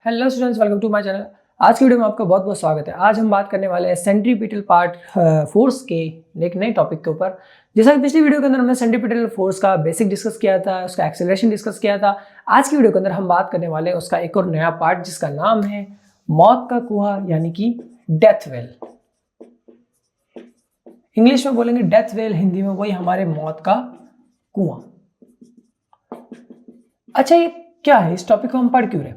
Hello students, welcome to my channel. आज की video में आपका बहुत बहुत स्वागत है। आज हम बात करने वाले हैं सेंट्रीपिटल पार्ट फोर्स के एक नए टॉपिक के ऊपर। जैसा कि पिछली वीडियो के अंदर हमने सेंट्रीपिटल फोर्स का बेसिक डिस्कस किया था, उसका एक्सेलरेशन डिस्कस किया था। आज की वीडियो के अंदर हम बात करने वाले हैं उसका एक और नया पार्ट जिसका नाम है मौत का कुआं यानी कि डेथ वेल। इंग्लिश में बोलेंगे डेथ वेल, हिंदी में वही हमारे मौत का कुआं। अच्छा, ये क्या है? इस टॉपिक को हम पढ़ क्यों रहे?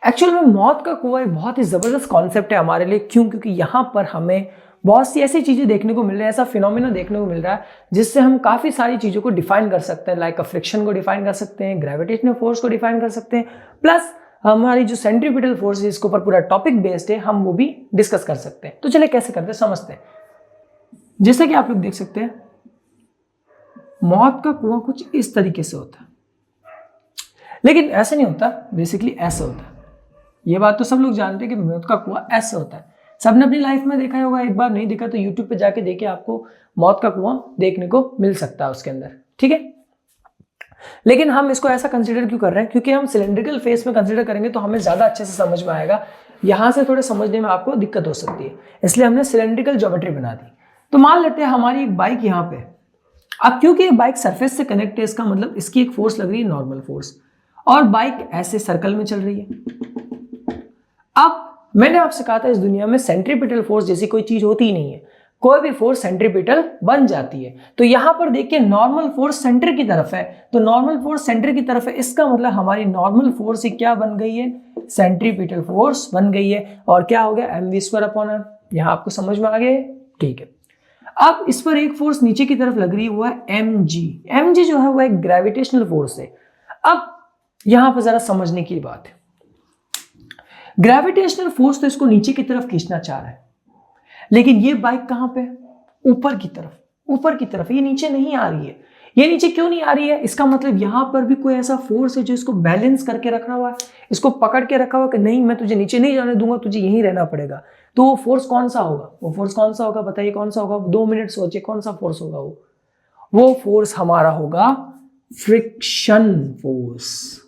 एक्चुअल में मौत का कुआं एक बहुत ही ज़बरदस्त कॉन्सेप्ट है हमारे लिए। क्यों? क्योंकि यहाँ पर हमें बहुत सी ऐसी चीज़ें देखने को मिल रही है, ऐसा फिनोमिना देखने को मिल रहा है जिससे हम काफ़ी सारी चीज़ों को डिफाइन कर सकते हैं। लाइक फ्रिक्शन को डिफाइन कर सकते हैं, ग्रेविटेशनल फोर्स को डिफाइन कर सकते हैं, प्लस हमारी जो सेंट्रीपिटल फोर्स है जिसके ऊपर पूरा टॉपिक बेस्ड है, हम वो भी डिस्कस कर सकते हैं। तो चलिए कैसे करते हैं समझते हैं। जैसे कि आप लोग देख सकते हैं, मौत का कुआं कुछ इस तरीके से होता है, लेकिन ऐसे नहीं होता, बेसिकली ऐसे होता है। ये बात तो सब लोग जानते हैं कि मौत का कुआं ऐसे होता है। सबने अपनी लाइफ में देखा होगा, एक बार नहीं देखा तो यूट्यूब पे जाके देखिए, आपको मौत का कुआं देखने को मिल सकता है उसके अंदर, ठीक है। लेकिन हम इसको ऐसा कंसीडर क्यों कर रहे हैं? क्योंकि हम सिलेंड्रिकल फेस में कंसीडर करेंगे तो हमें ज़्यादा अच्छे से समझ में आएगा। यहाँ से थोड़े समझने में आपको दिक्कत हो सकती है, इसलिए हमने सिलेंड्रिकल ज्योमेट्री बना दी। तो मान लेते हैं हमारी एक बाइक यहाँ पे। अब क्योंकि ये बाइक सरफेस से कनेक्ट है, इसका मतलब इसकी एक फोर्स लग रही है, नॉर्मल फोर्स, और बाइक ऐसे सर्कल में चल रही है। अब मैंने आपसे कहा था इस दुनिया में सेंट्रीपिटल फोर्स जैसी कोई चीज होती ही नहीं है, कोई भी फोर्स सेंट्रीपिटल बन जाती है। तो यहां पर देखिए, नॉर्मल फोर्स सेंटर की तरफ है, तो नॉर्मल फोर्स सेंटर की तरफ है, इसका मतलब हमारी नॉर्मल फोर्स क्या बन गई है? सेंट्रीपिटल फोर्स बन गई है। और क्या हो गया? mv²/r। यहां आपको समझ में आ गया? ठीक है। अब इस पर एक फोर्स नीचे की तरफ लग रही है, वो है mg। mg जो है वो एक ग्रेविटेशनल फोर्स है। अब यहां पर जरा समझने की बात है, ग्रेविटेशनल फोर्स तो इसको नीचे की तरफ खींचना चाह रहा है, लेकिन ये बाइक कहां पे? ऊपर की तरफ, ऊपर की तरफ। ये नीचे नहीं आ रही है। ये नीचे क्यों नहीं आ रही है? इसका मतलब यहां पर भी कोई ऐसा फोर्स है जो इसको बैलेंस करके रखा हुआ है, इसको पकड़ के रखा हुआ कि नहीं, मैं तुझे नीचे नहीं जाने दूंगा, तुझे यहीं रहना पड़ेगा। तो वो फोर्स कौन सा होगा? वो फोर्स कौन सा होगा? बताइए कौन सा होगा? 2 मिनट सोचिए, कौन सा फोर्स होगा? वो फोर्स हमारा होगा फ्रिक्शन फोर्स।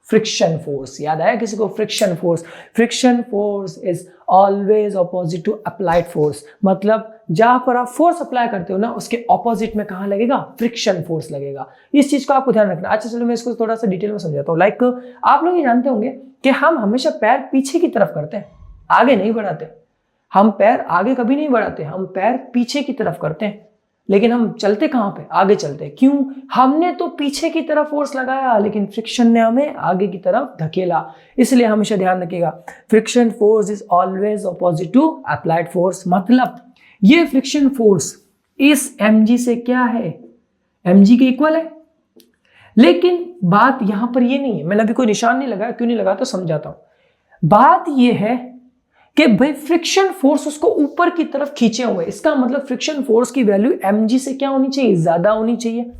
फ्रिक्शन फोर्स याद आया किसी को? Friction force. Friction force is always opposite to applied force. मतलब जहां पर आप फोर्स अप्लाई करते हो ना, उसके ऑपोजिट में कहां लगेगा? फ्रिक्शन फोर्स लगेगा। इस चीज को आपको ध्यान रखना। अच्छा चलो मैं इसको थोड़ा सा डिटेल में समझाता हूँ। लाइक आप लोग ये जानते होंगे कि हम हमेशा पैर पीछे की तरफ करते हैं, आगे नहीं बढ़ाते। हम पैर आगे कभी नहीं बढ़ाते, हम पैर पीछे की तरफ करते हैं। लेकिन हम चलते कहां पे? आगे चलते हैं। क्यों? हमने तो पीछे की तरफ फोर्स लगाया, लेकिन फ्रिक्शन ने हमें आगे की तरफ धकेला। इसलिए हमेशा ध्यान रखिएगा, friction force is always opposite to applied force. मतलब ये फ्रिक्शन फोर्स इस mg से क्या है? mg के इक्वल है। लेकिन बात यहां पर ये नहीं है, मैंने अभी कोई निशान नहीं लगाया। क्यों नहीं लगा तो समझाता हूं। बात यह है कि भाई फ्रिक्शन फोर्स उसको ऊपर की तरफ खींचे हुए, इसका मतलब फ्रिक्शन फोर्स की वैल्यू mg से क्या होनी चाहिए? ज्यादा होनी चाहिए।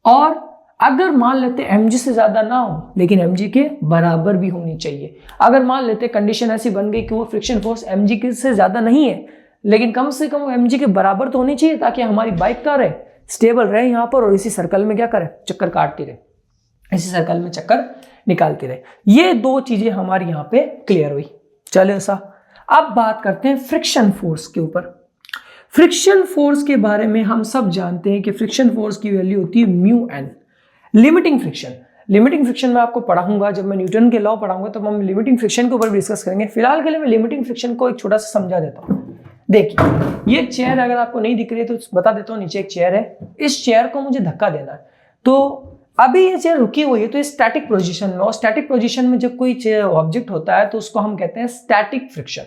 और अगर मान लेते mg से ज्यादा ना हो, लेकिन mg के बराबर भी होनी चाहिए। अगर मान लेते कंडीशन ऐसी बन गई कि वो फ्रिक्शन फोर्स mg से ज्यादा नहीं है, लेकिन कम से कम वो mg के बराबर तो होनी चाहिए, ताकि हमारी बाइक का रहे, स्टेबल रहे यहाँ पर, और इसी सर्कल में क्या करे? चक्कर काटती रहे, इसी सर्कल में चक्कर निकालती रहे। ये दो चीजें हमारी यहाँ पे क्लियर हुई। चलो ऐसा, अब बात करते हैं फ्रिक्शन फोर्स के ऊपर। फ्रिक्शन फोर्स के बारे में हम सब जानते हैं कि फ्रिक्शन फोर्स की वैल्यू होती है μn। Limiting friction, limiting friction में आपको पढ़ाऊंगा, जब मैं न्यूटन के लॉ पढ़ाऊंगा तो हम लिमिटिंग फ्रिक्शन के ऊपर भी डिस्कस करेंगे। फिलहाल के लिए मैं लिमिटिंग फ्रिक्शन को एक छोटा सा समझा देता हूँ। देखिए ये चेयर अगर आपको नहीं दिख रही है तो बता देता हूँ, नीचे एक चेयर है, इस चेयर को मुझे धक्का देना है। तो अभी ये चेयर रुकी हुई है, तो ये स्टैटिक पोजीशन में, और स्टैटिक पोजीशन में जब कोई ऑब्जेक्ट होता है तो उसको हम कहते हैं स्टैटिक फ्रिक्शन।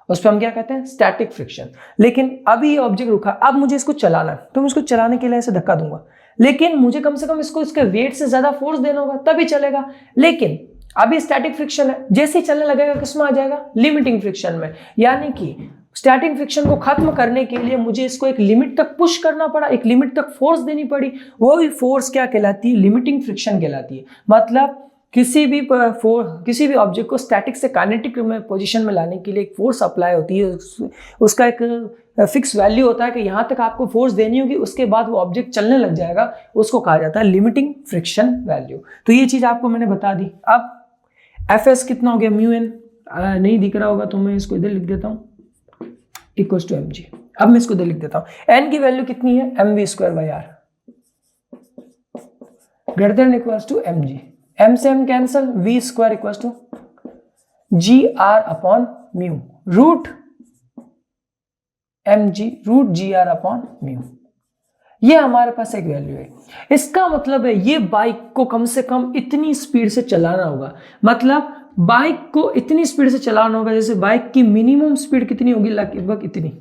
उस पर हम क्या कहते हैं? Static friction. लेकिन अभी ये ऑब्जेक्ट रुका, अब मुझे इसको चलाना है, तो मैं इसको चलाने के लिए ऐसे धक्का दूंगा, लेकिन मुझे कम से कम इसको इसके वेट से ज्यादा फोर्स देना होगा तभी चलेगा। लेकिन अभी स्टैटिक फ्रिक्शन है, जैसे ही चलने लगेगा किसमें आ जाएगा? लिमिटिंग फ्रिक्शन में। यानी कि स्टैटिक फ्रिक्शन को खत्म करने के लिए मुझे इसको एक लिमिट तक पुश करना पड़ा, एक लिमिट तक फोर्स देनी पड़ी। वो भी फोर्स क्या कहलाती है? लिमिटिंग फ्रिक्शन कहलाती है। मतलब किसी भी ऑब्जेक्ट को स्टैटिक से काइनेटिक में पोजीशन में लाने के लिए एक फोर्स अप्लाई होती है, उसका एक फिक्स वैल्यू होता है कि यहाँ तक आपको फोर्स देनी होगी, उसके बाद वो ऑब्जेक्ट चलने लग जाएगा, उसको कहा जाता है लिमिटिंग फ्रिक्शन वैल्यू। तो ये चीज आपको मैंने बता दी। अब एफ एस कितना हो गया म्यू एन, नहीं दिख रहा होगा तो मैं इसको इधर लिख देता हूँ इक्वल्स टू एम जी। अब मैं इसको इधर लिख देता हूँ, एन की वैल्यू कितनी है m v square by r greater than equals to m g, m से m cancel, v square equals to g r upon mu root m g root g r upon mu. ये हमारे पास एक value है। इसका मतलब है ये bike को कम से कम इतनी स्पीड से चलाना होगा, मतलब बाइक को इतनी स्पीड से चलाना होगा, जैसे बाइक की मिनिमम स्पीड कितनी होगी लगभग इतनी,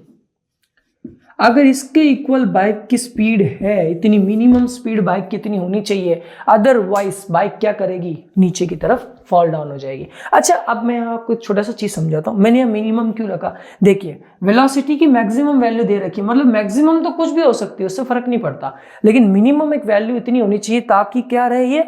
अगर इसके इक्वल बाइक की स्पीड है इतनी, मिनिमम स्पीड बाइक कितनी होनी चाहिए, अदरवाइज बाइक क्या करेगी नीचे की तरफ फॉल डाउन हो जाएगी। अच्छा अब मैं आपको छोटा सा चीज समझाता हूं, मैंने यह मिनिमम क्यों रखा, देखिए वेलोसिटी की मैक्सिमम वैल्यू दे रखी है, मतलब मैक्सिमम तो कुछ भी हो सकती है उससे फर्क नहीं पड़ता, लेकिन मिनिमम एक वैल्यू इतनी होनी चाहिए ताकि क्या रहे, ये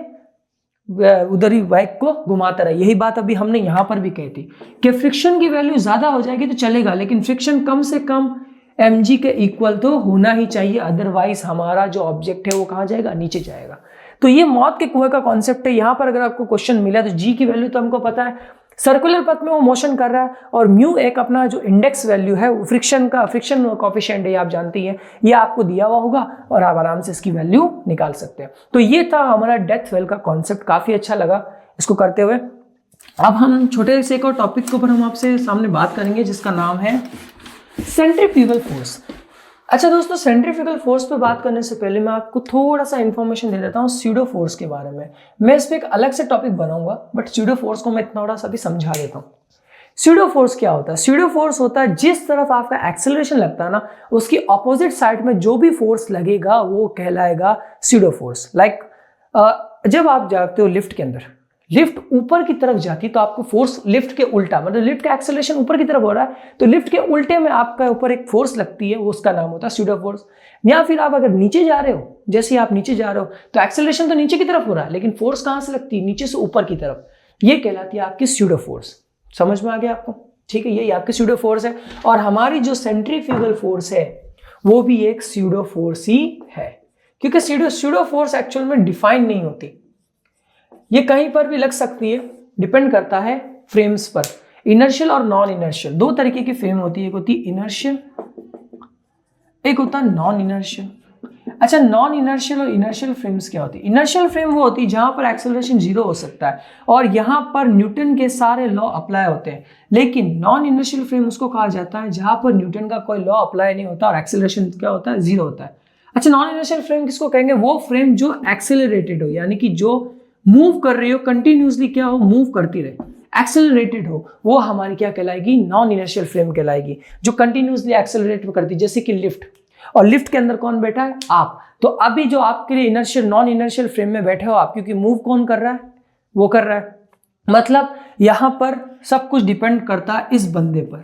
उधर ही बाइक को घुमाता रहे। यही बात अभी हमने यहां पर भी कही थी कि फ्रिक्शन की वैल्यू ज्यादा हो जाएगी तो चलेगा, लेकिन फ्रिक्शन कम से कम mg के इक्वल तो होना ही चाहिए, अदरवाइज हमारा जो ऑब्जेक्ट है वो कहां जाएगा, नीचे जाएगा। तो ये मौत के कुएं का कॉन्सेप्ट है। यहां पर अगर आपको क्वेश्चन मिला तो g की वैल्यू तो हमको पता है, सर्कुलर पथ में वो मोशन कर रहा है, और म्यू एक अपना जो इंडेक्स वैल्यू है वो फ्रिक्शन कोएफिशिएंट है, आप जानती हैं, ये आपको दिया हुआ होगा और आप आराम से इसकी वैल्यू निकाल सकते हैं। तो ये था हमारा डेप्थ वेल का कॉन्सेप्ट, काफी अच्छा लगा इसको करते हुए। अब हम छोटे से एक और टॉपिक के ऊपर हम आपसे सामने बात करेंगे जिसका नाम है सेंट्रीफ्यूगल फोर्स। अच्छा दोस्तों, सेंट्रीफ्यूगल फोर्स पे बात करने से पहले मैं आपको थोड़ा सा इंफॉर्मेशन दे देता हूँ स्यूडो फोर्स के बारे में। मैं इस पे एक अलग से टॉपिक बनाऊंगा, बट स्यूडो फोर्स को मैं थोड़ा सा भी समझा देता हूँ। स्यूडो फोर्स क्या होता है? स्यूडो फोर्स होता है जिस तरफ आपका एक्सेलरेशन लगता है ना, उसकी ऑपोजिट साइड में जो भी फोर्स लगेगा वो कहलाएगा स्यूडो फोर्स। लाइक जब आप जाते हो लिफ्ट के अंदर, लिफ्ट ऊपर की तरफ जाती तो आपको फोर्स लिफ्ट के उल्टा, मतलब लिफ्ट का एक्सेलरेशन ऊपर की तरफ हो रहा है तो लिफ्ट के उल्टे में आपका ऊपर एक फोर्स लगती है, वो उसका नाम होता है स्यूडो फोर्स। या फिर आप अगर नीचे जा रहे हो, जैसे ही आप नीचे जा रहे हो तो एक्सेलरेशन तो नीचे की तरफ हो रहा है, लेकिन फोर्स कहां से लगती है, नीचे से ऊपर की तरफ, ये कहलाती है आपकी स्यूडो फोर्स। समझ में आ गया आपको? ठीक है, यही आपकी स्यूडो फोर्स है। और हमारी जो सेंट्रीफ्यूगल फोर्स है वो भी एक स्यूडो फोर्स ही है, क्योंकि स्यूडो फोर्स एक्चुअल में डिफाइन नहीं होती, ये कहीं पर भी लग सकती है, डिपेंड करता है फ्रेम्स पर। इनर्शियल और नॉन इनर्शियल दो तरीके की फ्रेम होती है, एक होती है इनर्शियल, एक होता है नॉन इनर्शियल। अच्छा, नॉन इनर्शियल और इनर्शियल फ्रेम्स क्या होती है? इनर्शियल फ्रेम वो होती है जहां पर एक्सेलरेशन 0 हो सकता है और यहां पर न्यूटन के सारे लॉ अप्लाई होते हैं, लेकिन नॉन इनर्शियल फ्रेम उसको कहा जाता है जहां पर न्यूटन का कोई लॉ अप्लाई नहीं होता और एक्सेलरेशन क्या होता है, 0 होता है। अच्छा, नॉन इनर्शियल फ्रेम किसको कहेंगे? वो फ्रेम जो एक्सेलरेटेड हो, यानी कि जो मूव कर रही हो, कंटिन्यूसली क्या हो, मूव करती रहे, एक्सेलरेटेड हो, वो हमारी क्या कहलाएगी, नॉन इनर्शियल फ्रेम कहलाएगी, जो कंटिन्यूसली एक्सेलरेट करती है, जैसे कि लिफ्ट। और लिफ्ट के अंदर कौन बैठा है? आप। तो अभी जो आपके लिए इनर्शियल नॉन इनर्शियल फ्रेम में बैठे हो आप, क्योंकि मूव कौन कर रहा है, वो कर रहा है। मतलब यहां पर सब कुछ डिपेंड करता है इस बंदे पर,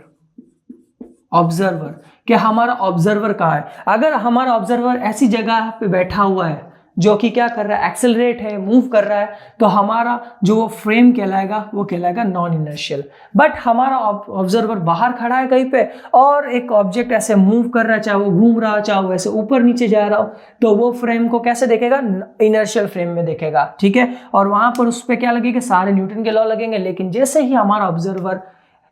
ऑब्जर्वर, कि हमारा ऑब्जर्वर कहाँ है। अगर हमारा ऑब्जर्वर ऐसी जगह पे बैठा हुआ है जो कि क्या कर रहा है, एक्सेलरेट है, मूव कर रहा है, तो हमारा जो वो फ्रेम कहलाएगा वो कहलाएगा नॉन इनर्शियल। बट हमारा ऑब्जर्वर बाहर खड़ा है कहीं पे और एक ऑब्जेक्ट ऐसे मूव कर रहा है, चाहे वो घूम रहा हो, चाहे वो ऐसे ऊपर नीचे जा रहा हो, तो वो फ्रेम को कैसे देखेगा, इनर्शियल फ्रेम में देखेगा। ठीक है, और वहां पर उस पर क्या लगेगा, सारे न्यूटन के लॉ लगेंगे। लेकिन जैसे ही हमारा ऑब्जर्वर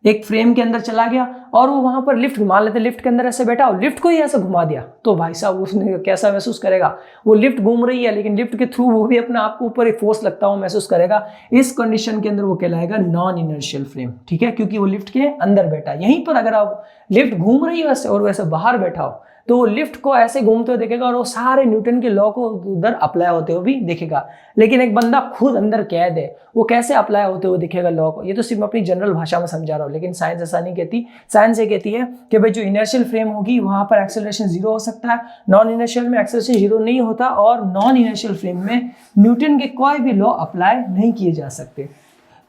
एक फ्रेम के अंदर चला गया और वो वहां पर लिफ्ट घुमा लेते, लिफ्ट के अंदर ऐसे बैठा हो, लिफ्ट को ही ऐसे घुमा दिया, तो भाई साहब उसने कैसा महसूस करेगा, वो लिफ्ट घूम रही है लेकिन लिफ्ट के थ्रू वो भी अपने आप को ऊपर एक फोर्स लगता हुआ महसूस करेगा। इस कंडीशन के अंदर वो कहलाएगा नॉन इनर्शियल फ्रेम। ठीक है, क्योंकि वो लिफ्ट के अंदर बैठा है। यहीं पर अगर आप लिफ्ट घूम रही है वैसे और वैसे बाहर बैठा हो, तो वो लिफ्ट को ऐसे घूमते हुए देखेगा और वो सारे न्यूटन के लॉ को उधर अप्लाई होते हुए भी देखेगा। लेकिन एक बंदा खुद अंदर कैद है, वो कैसे अप्लाई होते हुए दिखेगा लॉ को? ये तो सिर्फ अपनी जनरल भाषा में समझा रहा हूँ, लेकिन साइंस ऐसा नहीं कहती। साइंस ये कहती है कि भाई जो इनर्शियल फ्रेम होगी वहां पर एक्सेलरेशन 0 हो सकता है, नॉन इनर्शियल में एक्सेलरेशन 0 नहीं होता, और नॉन इनर्शियल फ्रेम में न्यूटन के कोई भी लॉ अप्लाई नहीं किए जा सकते।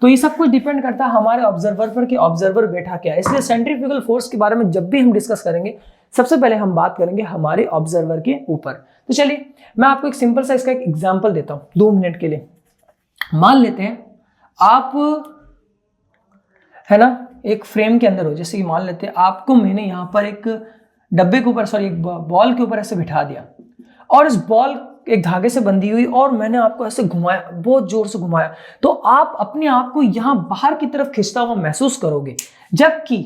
तो ये सब कुछ डिपेंड करता है हमारे ऑब्जर्वर पर कि ऑब्जर्वर बैठा क्या है। इसलिए सेंट्रीफ्यूगल फोर्स के बारे में जब भी हम डिस्कस करेंगे, सबसे पहले हम बात करेंगे हमारे ऑब्जर्वर के ऊपर। तो चलिए मैं आपको एक सिंपल सा इसका एक एग्जांपल देता हूं 2 मिनट के लिए। मान लेते हैं आप है ना एक फ्रेम के अंदर हो, जैसे कि मान लेते हैं आपको मैंने यहां पर एक डब्बे के ऊपर, सॉरी एक बॉल के ऊपर ऐसे बिठा दिया, और इस बॉल एक धागे से बंधी हुई और मैंने आपको ऐसे घुमाया, बहुत जोर से घुमाया, तो आप अपने आप को यहां बाहर की तरफ खींचता हुआ महसूस करोगे। जबकि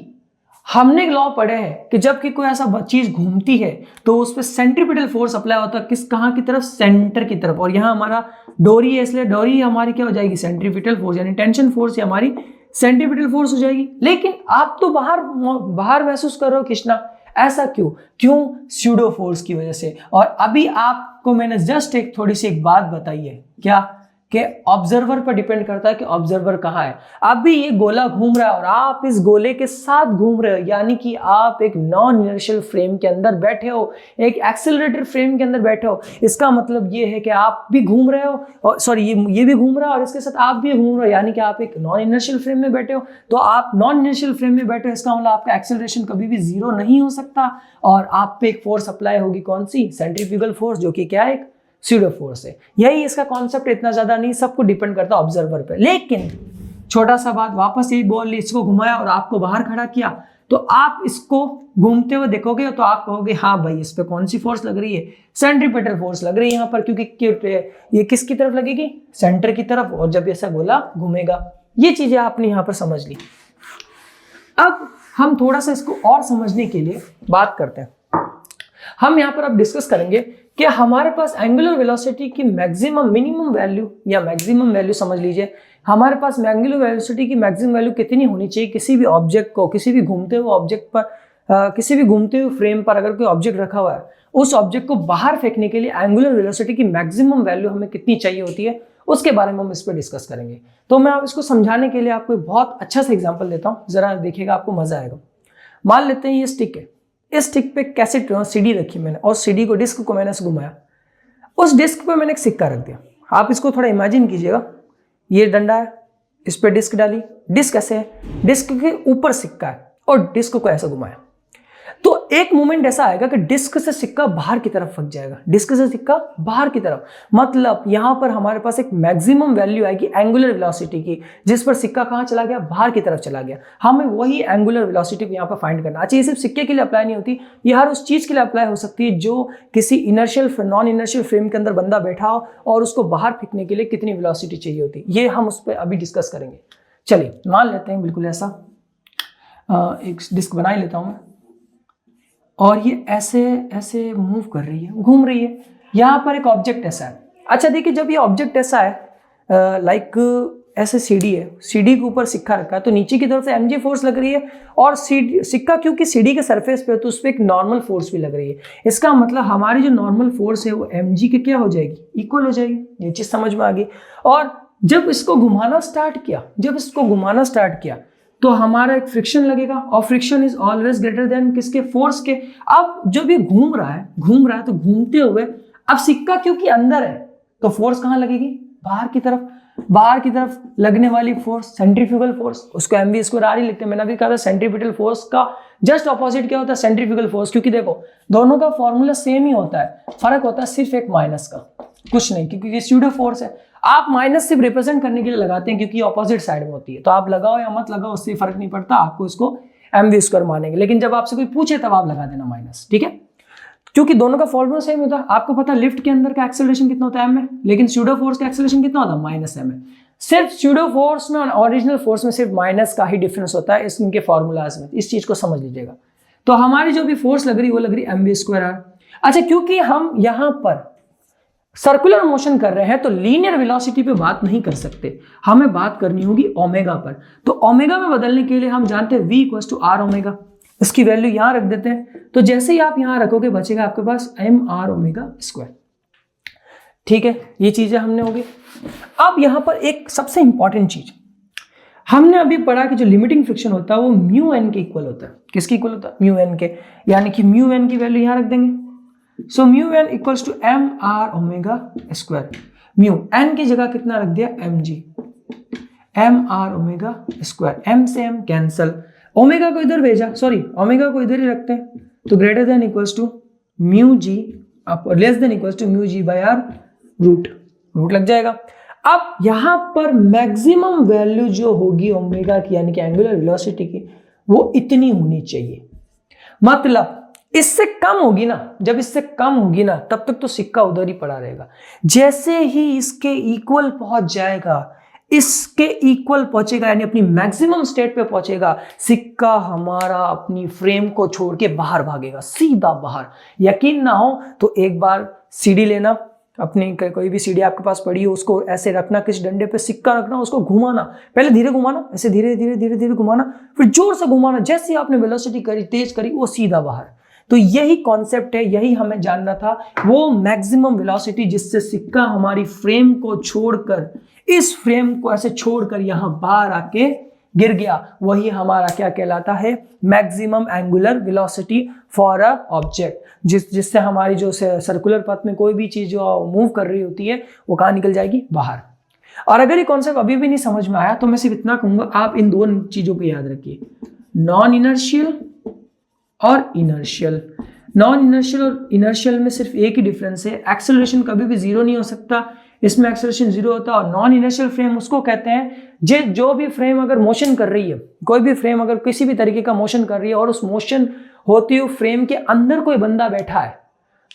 हमने लॉ पढ़े हैं कि जब कि कोई ऐसा चीज घूमती है तो उस पर सेंट्रीपिटल फोर्स अप्लाई होता है, किस कहां की तरफ, सेंटर की तरफ। और यहाँ हमारा डोरी है, इसलिए डोरी हमारी क्या हो जाएगी, सेंट्रीपिटल फोर्स, यानी टेंशन फोर्स हमारी सेंट्रीपिटल फोर्स हो जाएगी। लेकिन आप तो बाहर महसूस कर रहे हो खींचना, ऐसा क्यों? स्यूडो फोर्स की वजह से। और अभी आपको मैंने जस्ट एक थोड़ी सी एक बात बताई है, क्या कि ऑब्जर्वर पर डिपेंड करता है कि ऑब्जर्वर कहाँ है। अभी ये गोला घूम रहा है और आप इस गोले के साथ घूम रहे हो, यानी कि आप एक नॉन इनर्शियल फ्रेम के अंदर बैठे हो, एक एक्सेलरेटेड फ्रेम के अंदर बैठे हो। इसका मतलब ये है कि आप भी घूम रहे हो, और सॉरी ये भी घूम रहा है और इसके साथ आप भी घूम रहे हो, यानी कि आप एक नॉन इनर्शियल फ्रेम में बैठे हो। तो आप नॉन इनर्शियल फ्रेम में बैठे हो, इसका मतलब आपका एक्सेलरेशन कभी भी जीरो नहीं हो सकता, और आप पे एक फोर्स अप्लाई होगी, कौन सी, सेंट्रीफ्यूगल फोर्स, जो कि क्या है, एक स्यूडो फोर्स है। यही इसका कॉन्सेप्ट, इतना ज्यादा नहीं, सबको डिपेंड करता है ऑब्जर्वर पे। लेकिन छोटा सा बात, वापस यही बोल ली, इसको घुमाया और आपको बाहर खड़ा किया, तो आप इसको घूमते हुए देखोगे तो आप कहोगे हाँ भाई इस पे कौन सी फोर्स लग रही है, सेंट्रीपिटल फोर्स लग रही है यहाँ पर, क्योंकि ये किसकी तरफ लगेगी, सेंटर की तरफ, और जब ऐसा गोला घूमेगा। ये चीजें आपने यहाँ पर समझ ली। अब हम थोड़ा सा इसको और समझने के लिए बात करते हैं। हम यहाँ पर अब डिस्कस करेंगे कि हमारे पास एंगुलर वेलोसिटी की मैक्सिमम मिनिमम वैल्यू या मैक्सिमम वैल्यू समझ लीजिए, हमारे पास एंगुलर वेलोसिटी की मैक्सिमम वैल्यू कितनी होनी चाहिए किसी भी ऑब्जेक्ट को, किसी भी घूमते हुए ऑब्जेक्ट पर, किसी भी घूमते हुए फ्रेम पर अगर कोई ऑब्जेक्ट रखा हुआ है, उस ऑब्जेक्ट को बाहर फेंकने के लिए एंगुलर वेलोसिटी की मैक्सिमम वैल्यू हमें कितनी चाहिए होती है, उसके बारे में हम इस पर डिस्कस करेंगे। तो मैं आप इसको समझाने के लिए आपको एक बहुत अच्छा सा एग्जाम्पल देता हूँ, जरा देखिएगा, आपको मजा आएगा। मान लेते हैं ये स्टिक है, इस स्टिक पे कैसेट सीडी रखी मैंने, और सीडी को, डिस्क को मैंने घुमाया, उस डिस्क पे मैंने एक सिक्का रख दिया। आप इसको थोड़ा इमेजिन कीजिएगा, ये डंडा है, इस पे डिस्क डाली, डिस्क ऐसे है, डिस्क के ऊपर सिक्का है, और डिस्क को ऐसे घुमाया, तो एक मोमेंट ऐसा आएगा कि डिस्क से सिक्का बाहर की तरफ फंस जाएगा, डिस्क से सिक्का बाहर की तरफ। मतलब यहां पर हमारे पास एक मैक्सिमम वैल्यू आएगी एंगुलर वेलोसिटी की, जिस पर सिक्का कहां चला गया, बाहर की तरफ चला गया। हमें वही एंगुलर वेलोसिटी को यहां पर फाइंड करना। अच्छा, ये सिर्फ सिक्के के लिए अप्लाई नहीं होती, ये हर उस चीज के लिए अप्लाई हो सकती है जो किसी इनर्शियल नॉन इनर्शियल फ्रेम के अंदर बंदा बैठा हो और उसको बाहर फेंकने के लिए कितनी वेलोसिटी चाहिए होती है, ये हम उस पर अभी डिस्कस करेंगे। चलिए मान लेते हैं बिल्कुल ऐसा एक डिस्क बना ही लेता हूं मैं, और ये ऐसे ऐसे मूव कर रही है, घूम रही है। यहाँ पर एक ऑब्जेक्ट ऐसा है। अच्छा देखिए, जब ये ऑब्जेक्ट ऐसा है, लाइक ऐसे सीडी है, सीडी के ऊपर सिक्का रखा है, तो नीचे की तरफ से mg फोर्स लग रही है, और सिक्का क्योंकि सीडी के सरफेस पे है तो उस पर एक नॉर्मल फोर्स भी लग रही है। इसका मतलब हमारी जो नॉर्मल फोर्स है वो mg के क्या हो जाएगी, इक्वल हो जाएगी। ये चीज समझ में आ गई। और जब इसको घुमाना स्टार्ट किया, तो हमारा एक फ्रिक्शन लगेगा, और friction is always greater than किसके, फोर्स के। अब जो भी घूम रहा है तो घूमते हुए अब सिक्का क्योंकि अंदर है तो फोर्स कहां लगेगी, बाहर की तरफ लगने वाली फोर्स सेंट्रीफ्यूगल फोर्स, उसको mv स्क्वायर r ही लिखते हैं। मैंने अभी कहा था सेंट्रीपिटल फोर्स का जस्ट ऑपोजिट क्या होता है, सेंट्रीफ्यूगल फोर्स। क्योंकि देखो दोनों का फॉर्मूला सेम ही होता है, फर्क होता है सिर्फ एक माइनस का, कुछ नहीं, क्योंकि ये स्यूडो फोर्स है। आप माइनस सिर्फ रिप्रेजेंट करने के लिए लगाते हैं क्योंकि ऑपोजिट साइड में होती है, तो आप लगाओ या मत लगाओ उससे फर्क नहीं पड़ता, आपको इसको mv स्क्वायर मानेंगे। लेकिन जब आपसे कोई पूछे तब आप लगा देना माइनस, ठीक है, क्योंकि दोनों का फॉर्मूला सेम होता है। आपको पता है लिफ्ट के अंदर का एक्सेलरेशन कितना होता है m में, लेकिन स्यूडो फोर्स का एक्सेलरेशन कितना होता है, माइनस m है। सिर्फ स्यूडो फोर्स में और ओरिजिनल फोर्स में सिर्फ माइनस का ही डिफरेंस होता है इनके फॉर्मूलाज में, इस चीज को समझ लीजिएगा। तो हमारी जो भी फोर्स लग रही है वो लग रही है mv स्क्वायर r। अच्छा, क्योंकि हम यहाँ पर सर्कुलर मोशन कर रहे हैं तो लीनियर वेलोसिटी पे बात नहीं कर सकते, हमें बात करनी होगी ओमेगा पर। तो ओमेगा में बदलने के लिए हम जानते हैं v equals to r omega, इसकी वैल्यू यहां रख देते हैं। तो जैसे ही आप यहां रखोगे बचेगा आपके पास m r ओमेगा स्क्वायर, ठीक है, ये चीजें हमने होगी। अब यहां पर एक सबसे इंपॉर्टेंट चीज हमने अभी पढ़ा कि जो लिमिटिंग फ्रिक्शन होता है वो म्यू एन के इक्वल होता है। किसके इक्वल होता है, म्यू एन के, यानी कि म्यू एन की वैल्यू यहां रख देंगे। So mu N equals to m r omega square. Mu N की जगह कितना रख दिया, m g, m r omega square, m से एम कैंसल, ओमेगा को इधर भेजा, सॉरी ओमेगा को इधर ही रखते हैं, तो greater than equals to mu g less than equals to mu g by r, root लग जाएगा। अब यहां पर मैक्सिमम वैल्यू जो होगी ओमेगा की, यानी कि एंगुलर वेलोसिटी की, वो इतनी होनी चाहिए। मतलब इससे कम होगी ना, जब इससे कम होगी ना तब तक तो सिक्का उधर ही पड़ा रहेगा। जैसे ही इसके इक्वल पहुंच जाएगा, इसके इक्वल पहुंचेगा यानी अपनी मैक्सिमम स्टेट पे पहुंचेगा, सिक्का हमारा अपनी फ्रेम को छोड़ के बाहर भागेगा, सीधा बाहर। यकीन ना हो तो एक बार सीढ़ी लेना, अपनी कोई भी सीढ़ी आपके पास पड़ी हो उसको ऐसे रखना, किसी डंडे पे सिक्का रखना, उसको घुमाना, पहले धीरे घुमाना, ऐसे धीरे धीरे धीरे धीरे घुमाना, फिर जोर से घुमाना। जैसे आपने वेलोसिटी करी, तेज करी, वो सीधा बाहर। तो यही कॉन्सेप्ट है, यही हमें जानना था, वो मैक्सिमम वेलोसिटी जिससे सिक्का हमारी फ्रेम को छोड़कर, इस फ्रेम को ऐसे छोड़कर यहां बाहर आके गिर गया, वही हमारा क्या कहलाता है, maximum angular velocity for a object. जिससे हमारी जो सर्कुलर पथ में कोई भी चीज जो मूव कर रही होती है वो कहाँ निकल जाएगी, बाहर। और अगर ये कॉन्सेप्ट अभी भी नहीं समझ में आया तो मैं सिर्फ इतना कहूंगा, आप इन दो चीजों को याद रखिए, नॉन इनर्शियल और इनर्शियल। नॉन इनर्शियल और इनर्शियल में सिर्फ एक ही डिफरेंस है, एक्सेलरेशन कभी भी जीरो नहीं हो सकता, इसमें एक्सेलरेशन जीरो होता है। और नॉन इनर्शियल फ्रेम उसको कहते हैं जो भी फ्रेम अगर मोशन कर रही है, कोई भी फ्रेम अगर किसी भी तरीके का मोशन कर रही है और उस मोशन होती हुई फ्रेम के अंदर कोई बंदा बैठा है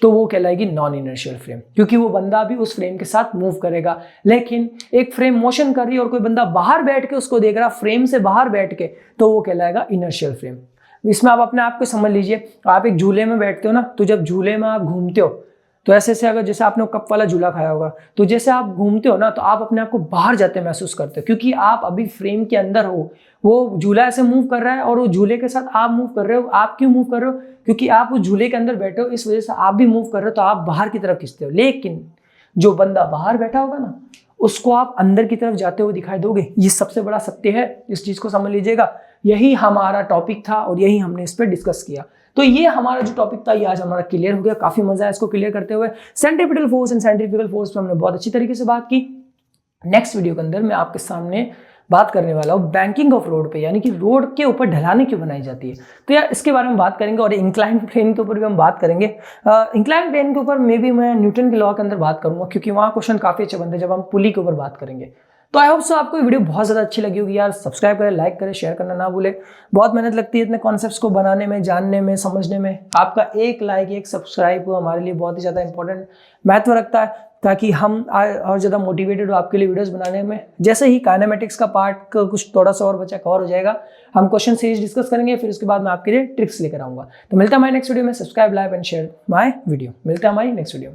तो वो कहलाएगी नॉन इनर्शियल फ्रेम, क्योंकि वो बंदा भी उस फ्रेम के साथ मूव करेगा। लेकिन एक फ्रेम मोशन कर रही है और कोई बंदा बाहर बैठ के उसको देख रहा, फ्रेम से बाहर बैठ के, तो वो कहलाएगा इनर्शियल फ्रेम। इसमें आप अपने आप को समझ लीजिए, आप एक झूले में बैठते हो ना, तो जब झूले में आप घूमते हो तो ऐसे अगर जैसे आपने कप वाला झूला खाया होगा, तो जैसे आप घूमते हो ना तो आप अपने आप को बाहर जाते महसूस करते हो, क्योंकि आप अभी फ्रेम के अंदर हो, वो झूला ऐसे मूव कर रहा है और वो झूले के साथ आप मूव कर रहे हो। आप क्यों मूव कर रहे हो, क्योंकि आप उस झूले के अंदर बैठे हो, इस वजह से आप भी मूव कर रहे हो, तो आप बाहर की तरफ खींचते हो। लेकिन जो बंदा बाहर बैठा होगा ना, उसको आप अंदर की तरफ जाते हुए दिखाई दोगे। ये सबसे बड़ा सत्य है, इस चीज को समझ लीजिएगा। यही हमारा टॉपिक था और यही हमने इस पर डिस्कस किया। तो ये हमारा जो टॉपिक था ये आज हमारा क्लियर हो गया, काफी मजा है इसको क्लियर करते हुए। Centripetal force and centrifugal force पे हमने बहुत अच्छी तरीके से बात की। नेक्स्ट वीडियो के अंदर मैं आपके सामने बात करने वाला हूँ बैंकिंग ऑफ रोड पे, यानी कि रोड के ऊपर ढलाने क्यों बनाई जाती है, तो यार इसके बारे में बात करेंगे। और इंक्लाइन प्लेन के ऊपर भी हम बात करेंगे। इंक्लाइन प्लेन के ऊपर मे बी मैं न्यूटन के लॉ के अंदर बात करूंगा, क्योंकि वहाँ क्वेश्चन काफी अच्छे बनते हैं जब हम पुली के ऊपर बात करेंगे। तो आई होप सो आपको वीडियो बहुत ज़्यादा अच्छी लगी होगी यार। सब्सक्राइब करें, लाइक करें, शेयर करना ना भूलें। बहुत मेहनत लगती है इतने कॉन्सेप्ट्स को बनाने में, जानने में, समझने में। आपका एक लाइक, एक सब्सक्राइब हमारे लिए बहुत ही ज़्यादा इंपॉर्टेंट महत्व रखता है, ताकि हम और ज़्यादा मोटिवेटेड हो आपके लिए वीडियोस बनाने में। जैसे ही काइनेमेटिक्स का पार्ट का कुछ थोड़ा सा और बचा, कवर हो जाएगा, हम क्वेश्चन सीरीज डिस्कस करेंगे, फिर उसके बाद मैं आपके लिए ट्रिक्स लेकर आऊँगा। तो मिलता है हमारे नेक्स्ट वीडियो में। Subscribe, like and share my video. मिलता है हमारी नेक्स्ट वीडियो।